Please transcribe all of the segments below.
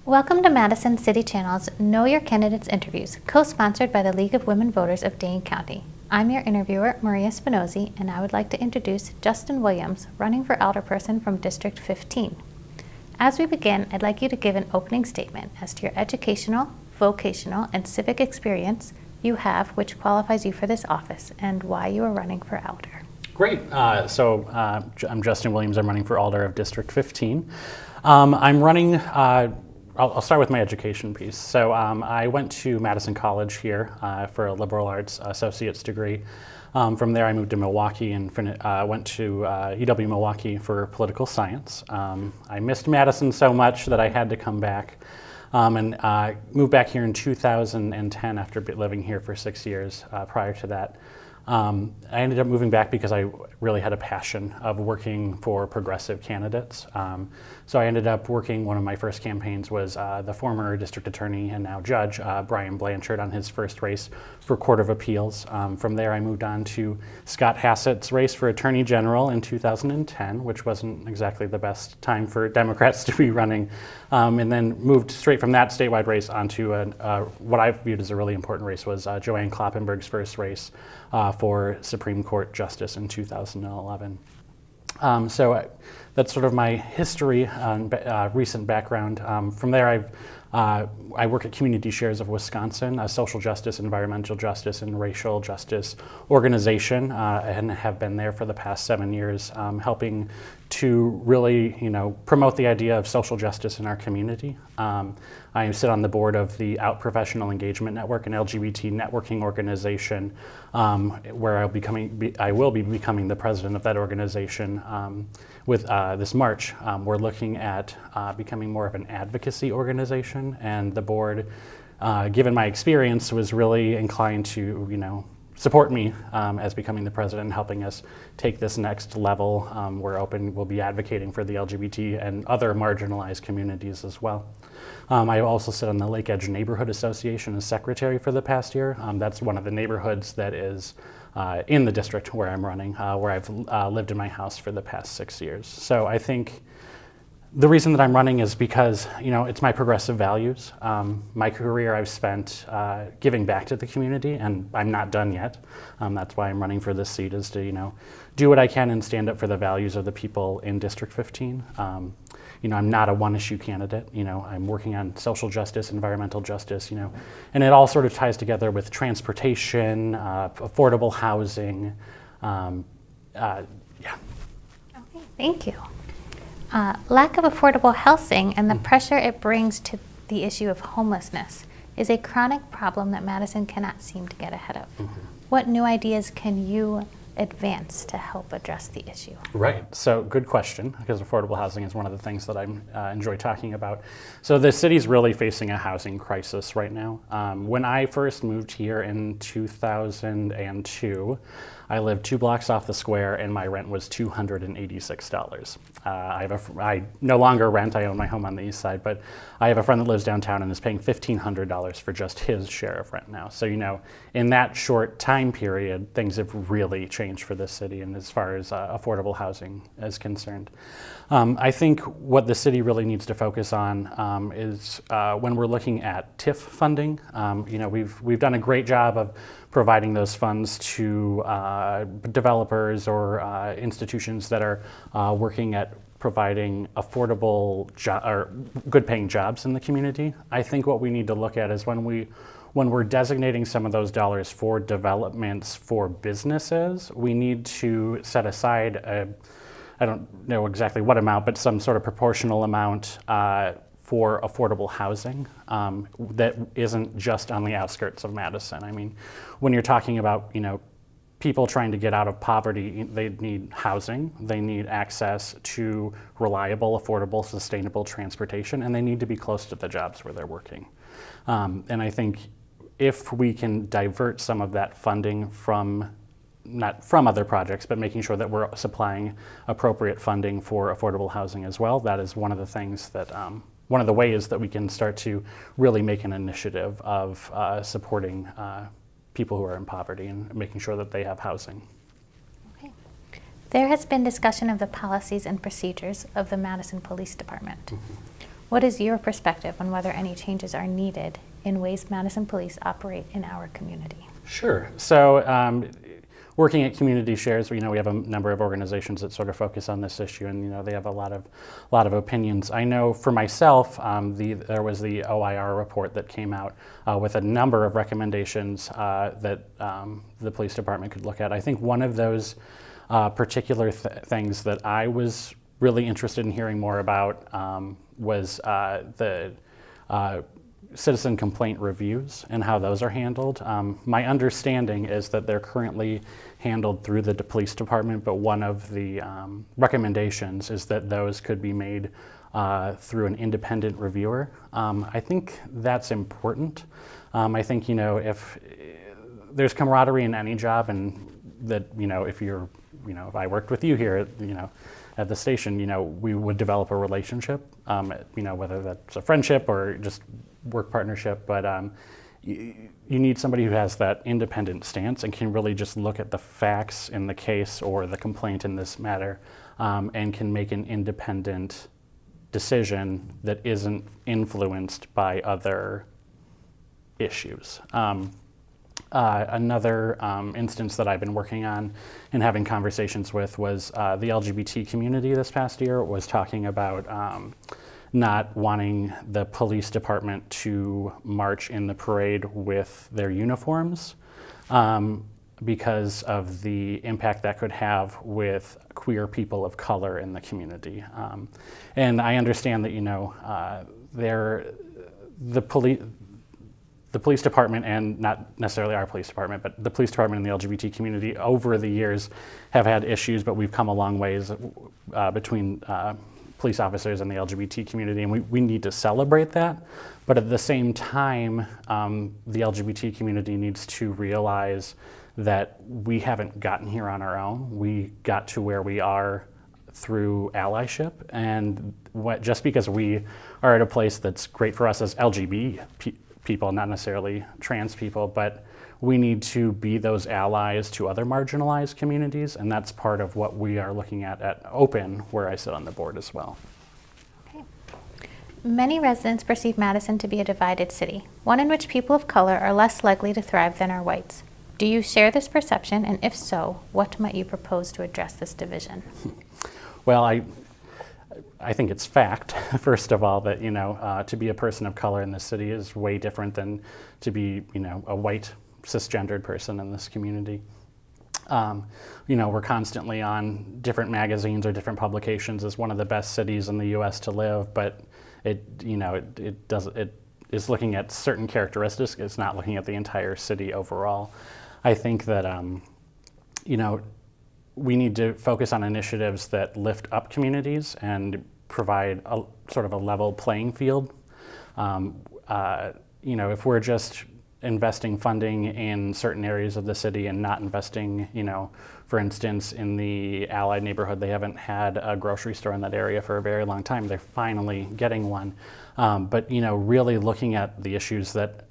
Welcome to Madison City Channel's Know Your Candidates interviews, co-sponsored by the League of Women Voters of Dane County. I'm your interviewer, Maria Spinozzi, and I would like to introduce Justin Williams, running for alderperson from District 15. As we begin, I'd like you to give an opening statement as to your educational, vocational, and civic experience you have which qualifies you for this office and why you are running for Alder. Great. I'm Justin Williams. I'm running for Alder of District 15. I'm running, I'll start with my education piece. So I went to Madison College here for a liberal arts associate's degree. From there I moved to Milwaukee and went to UW Milwaukee for political science. I missed Madison so much that I had to come back and moved back here in 2010 after living here for 6 years prior to that. I ended up moving back because I really had a passion of working for progressive candidates. So I ended up working, one of my first campaigns was the former district attorney and now judge, Brian Blanchard, on his first race for Court of Appeals. From there I moved on to Scott Hassett's race for Attorney General in 2010, which wasn't exactly the best time for Democrats to be running. And then moved straight from that statewide race onto what I viewed as a really important race was Joanne Kloppenberg's first race for Supreme Court Justice in 2011. That's sort of my history and recent background. From there, I work at Community Shares of Wisconsin, a social justice, environmental justice, and racial justice organization, and have been there for the past 7 years, helping to really, promote the idea of social justice in our community. I sit on the board of the Out Professional Engagement Network, an LGBT networking organization, where I will be becoming the president of that organization with this March. We're looking at becoming more of an advocacy organization, and the board, given my experience, was really inclined to, support me as becoming the president and helping us take this next level. We'll be advocating for the LGBT and other marginalized communities as well. I also sit on the Lake Edge Neighborhood Association as secretary for the past year. That's one of the neighborhoods that is in the district where I'm running, where I've lived in my house for the past 6 years. So I think the reason that I'm running is because, it's my progressive values. My career I've spent giving back to the community, and I'm not done yet. That's why I'm running for this seat, is to, do what I can and stand up for the values of the people in District 15. I'm not a one-issue candidate. I'm working on social justice, environmental justice, and it all sort of ties together with transportation, affordable housing. Okay, thank you. Lack of affordable housing and the pressure it brings to the issue of homelessness is a chronic problem that Madison cannot seem to get ahead of. Mm-hmm. What new ideas can you advance to help address the issue? Right, so good question, because affordable housing is one of the things that I enjoy talking about. So the city's really facing a housing crisis right now. When I first moved here in 2002, I lived 2 blocks off the square and my rent was $286. I no longer rent, I own my home on the east side, but I have a friend that lives downtown and is paying $1,500 for just his share of rent now. So, in that short time period, things have really changed for this city and as far as affordable housing is concerned. I think what the city really needs to focus on is when we're looking at TIF funding. We've done a great job of providing those funds to developers or institutions that are working at providing affordable or good-paying jobs in the community. I think what we need to look at is when we're designating some of those dollars for developments for businesses, we need to set aside I don't know exactly what amount, but some sort of proportional amount for affordable housing that isn't just on the outskirts of Madison. I mean, when you're talking about, people trying to get out of poverty, they need housing, they need access to reliable, affordable, sustainable transportation, and they need to be close to the jobs where they're working. And I think if we can divert some of that funding not from other projects, but making sure that we're supplying appropriate funding for affordable housing as well, that is one of the things that one of the ways that we can start to really make an initiative of supporting people who are in poverty and making sure that they have housing. Okay. There has been discussion of the policies and procedures of the Madison Police Department. Mm-hmm. What is your perspective on whether any changes are needed in ways Madison Police operate in our community? Sure. So working at Community Shares, we have a number of organizations that sort of focus on this issue, and they have a lot of opinions. I know for myself, there was the OIR report that came out with a number of recommendations that the police department could look at. I think one of those particular things that I was really interested in hearing more about was the citizen complaint reviews and how those are handled. My understanding is that they're currently handled through the police department, but one of the recommendations is that those could be made through an independent reviewer. I think that's important. I think, if there's camaraderie in any job, and that, if I worked with you here, at the station, we would develop a relationship, whether that's a friendship or just work partnership, but you need somebody who has that independent stance and can really just look at the facts in the case or the complaint in this matter, and can make an independent decision that isn't influenced by other issues. Another instance that I've been working on and having conversations with was the LGBT community this past year was talking about not wanting the police department to march in the parade with their uniforms because of the impact that could have with queer people of color in the community. And I understand that, the police department, and not necessarily our police department, but the police department and the LGBT community over the years have had issues, but we've come a long ways between police officers and the LGBT community, and we need to celebrate that. But at the same time, the LGBT community needs to realize that we haven't gotten here on our own. We got to where we are through allyship, and just because we are at a place that's great for us as LGBT people, not necessarily trans people, but we need to be those allies to other marginalized communities, and that's part of what we are looking at Open, where I sit on the board as well. Okay. Many residents perceive Madison to be a divided city, one in which people of color are less likely to thrive than are whites. Do you share this perception, and if so, what might you propose to address this division? Well, I think it's fact, first of all, that to be a person of color in this city is way different than to be a white cisgendered person in this community. We're constantly on different magazines or different publications as one of the best cities in the U.S. to live, but it is looking at certain characteristics. It's not looking at the entire city overall. I think that we need to focus on initiatives that lift up communities and provide a sort of a level playing field. If we're just investing funding in certain areas of the city and not investing, for instance, in the Allied neighborhood, they haven't had a grocery store in that area for a very long time. They're finally getting one. But really looking at the issues that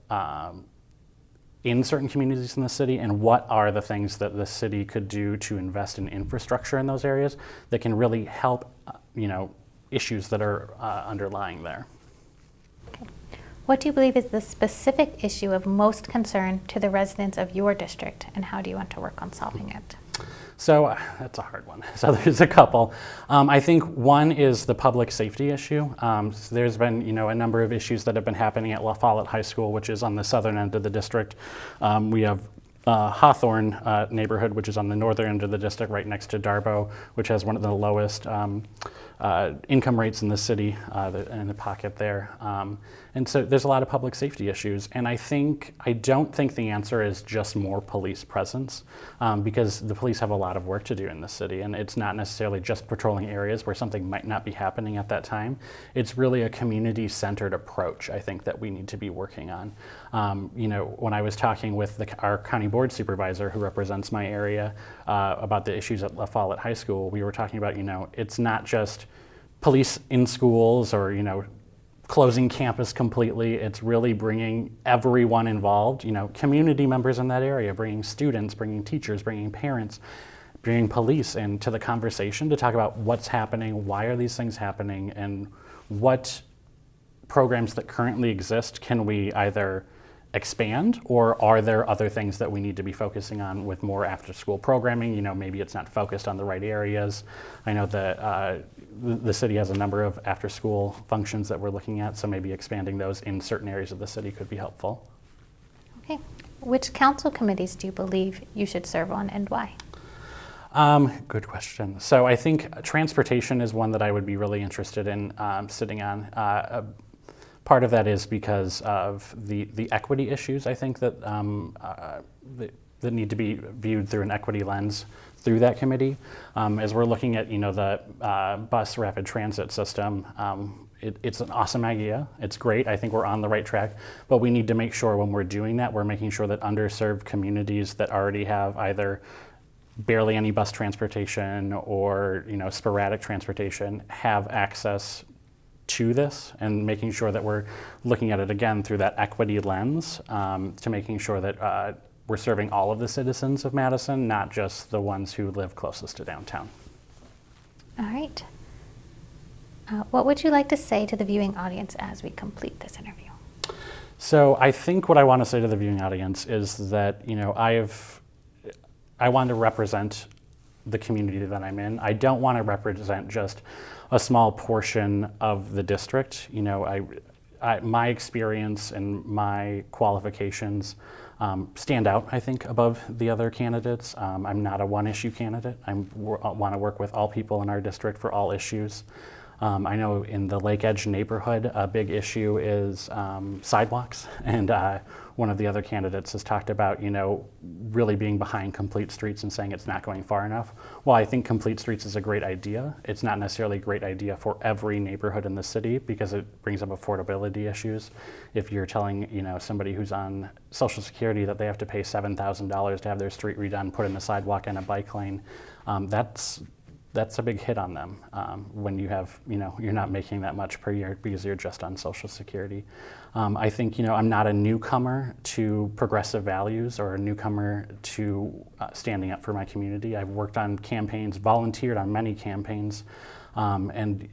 in certain communities in the city, and what are the things that the city could do to invest in infrastructure in those areas that can really help, issues that are underlying there. Okay. What do you believe is the specific issue of most concern to the residents of your district, and how do you want to work on solving it? So that's a hard one. So there's a couple. I think one is the public safety issue. So there's been, a number of issues that have been happening at La Follette High School, which is on the southern end of the district. We have Hawthorne neighborhood, which is on the northern end of the district, right next to Darbo, which has one of the lowest income rates in the city, in the pocket there. And so there's a lot of public safety issues. And I don't think the answer is just more police presence, because the police have a lot of work to do in the city. And it's not necessarily just patrolling areas where something might not be happening at that time. It's really a community-centered approach, I think, that we need to be working on. When I was talking with our county board supervisor who represents my area about the issues at La Follette High School, we were talking about, it's not just police in schools or, closing campus completely. It's really bringing everyone involved, community members in that area, bringing students, bringing teachers, bringing parents, bringing police into the conversation to talk about what's happening, why are these things happening, and what programs that currently exist, can we either expand, or are there other things that we need to be focusing on with more after-school programming? You know, maybe it's not focused on the right areas. I know that the city has a number of after-school functions that we're looking at, so maybe expanding those in certain areas of the city could be helpful. Okay. Which council committees do you believe you should serve on, and why? Good question. So I think transportation is one that I would be really interested in sitting on. Part of that is because of the equity issues, I think, that that need to be viewed through an equity lens through that committee. As we're looking at, you know, the bus rapid transit system, it's an awesome idea. It's great. I think we're on the right track, but we need to make sure when we're doing that, we're making sure that underserved communities that already have either barely any bus transportation or, you know, sporadic transportation have access to this, and making sure that we're looking at it again through that equity lens, to making sure that we're serving all of the citizens of Madison, not just the ones who live closest to downtown. All right. What would you like to say to the viewing audience as we complete this interview? So I think what I want to say to the viewing audience is that, you know, I want to represent the community that I'm in. I don't want to represent just a small portion of the district. You know, my experience and my qualifications stand out, I think, above the other candidates. I'm not a one-issue candidate. I want to work with all people in our district for all issues. I know in the Lake Edge neighborhood, a big issue is sidewalks, and one of the other candidates has talked about, you know, really being behind Complete Streets and saying it's not going far enough. Well, I think Complete Streets is a great idea. It's not necessarily a great idea for every neighborhood in the city because it brings up affordability issues. If you're telling, you know, somebody who's on Social Security that they have to pay $7,000 to have their street redone, put in a sidewalk and a bike lane, that's a big hit on them when you have, you know, you're not making that much per year because you're just on Social Security. I think, you know, I'm not a newcomer to progressive values or a newcomer to standing up for my community. I've worked on campaigns, volunteered on many campaigns, and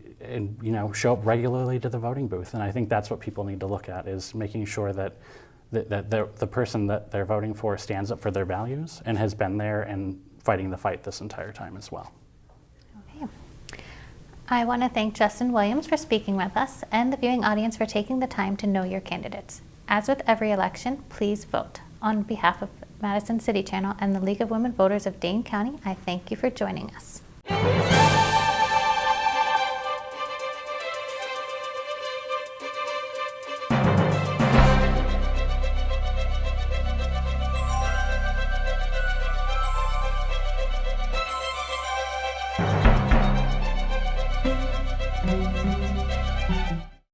you know, show up regularly to the voting booth. And I think that's what people need to look at, is making sure that the person that they're voting for stands up for their values and has been there and fighting the fight this entire time as well. I want to thank Justin Williams for speaking with us and the viewing audience for taking the time to know your candidates. As with every election, please vote. On behalf of Madison City Channel and the League of Women Voters of Dane County, I thank you for joining us.